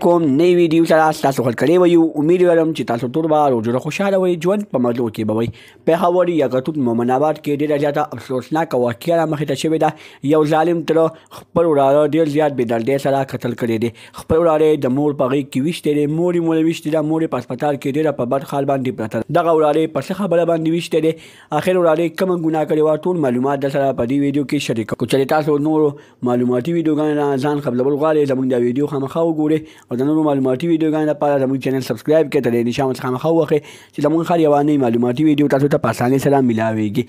کوم نوی ویډیو سره ستاسو خپل کړی وي. امید لرم چې تاسو ټول به روزه خوشحاله وئ، ژوند په مزو کې به وئ. پېښور یا ګټوک مومن آباد کې ډېره زیاته افسوسناکه واقعه رامخې ته شوې ده. یو ظالم تره خپل وراره ډېر زیات بې دردۍ سره قتل کړی دی. خپل وراره د مور په غېږ کې ویشتی دی، مور یې مړه ویشتې ده، مور یې په هسپتال کې ډېره په بد حال باندې پرته ده. دغه وراره په څه خبره باندې ویشتی دی، اخر وراره کومه ګناه کړې وه، ټول معلومات درسره په دې ویډیو کې شریک کوو. چې تاسو نورو معلوماتي ویډیوګانو نه ځان قبلول غواړئ، زموږ دا ویډیو خامخا وګورئ او د نورو معلوماتي ویډیوګانو لپاره زموږ چینل سبسکرایب کړئ، تر دې نشان څخه خامخا ووهئ چې زموږ هر یوه نوې معلوماتي ویډیو تاسو ته په اسانۍ سره میلاویږي.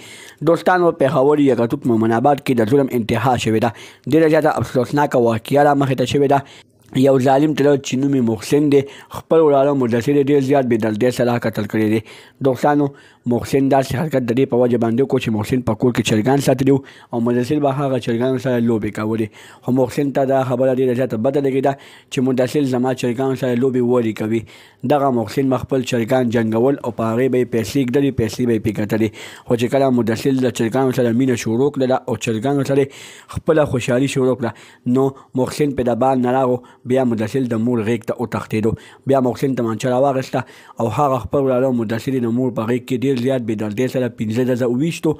دوستانو، پېښور یا ګټوک مومن آباد کې د ظلم انتها شوې ده. ډېره زیاته افسوسناکه واقعه رامخې ته شوې ده. یو ظالم تره چې نوم یې محسن دی، خپل وراره مدثر ډېر زیات بې دردۍ سره قتل کړی دی. دوستانو، محسن داسې حرکت د دې په وجه باندې وکړو چې محسن په کور کې چرګان ساتلي وو او مدثر به هغه چرګانو سره لوبې کولې. خو محسن ته دا خبره ډېره زیاته بده لګېده چې مدثر زما چرګانو سره لوبې ولې کوي. دغه محسن به خپل چرګان جنګول او په هغې به یې پیسې ږدلې، پیسې به یې پرې ګټلې. خو چې کله مدثر د چرګانو سره مینه شروع کړله او چرګانو سره خپله خوشحالي شروع کړه، نو محسن پرې د بال نه راغو. بیا مدثر د مور غېږ ته وتښتېدو. بیا محسن تمانچه راواخیسته او هغه خپل وراره مدثر د مور په غېږ کې ډېر زیات بې دردۍ سره 15 ډزه وویشتو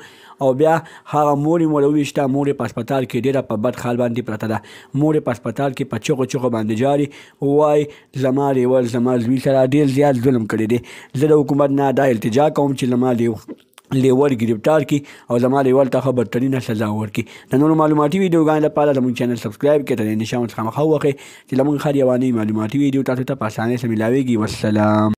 او بیا هغه مور یې مړه وویشته. مور یې په هسپتال کې ډېره په بد حال باندې پرته ده. مور یې په هسپتال کې په چغو چغو باندې جاري وایي زما لیول زما زوی سره ډېر زیات ظلم کړی دی. زه د حکومت نه دا التجا کوم چې زما لیول ګرفتار کړي او زما لیول ته ښه بدترینه سزا ورکړي. د نورو معلوماتي ویډیوګانو لپاره زموږ چینل سبسکرایب کړئ، تر دې نشان څخه خامخا ووهئ چې زموږ هر یوه نوې معلوماتي ویډیو تاسو ته په اسانۍ سره میلاویږي. والسلام.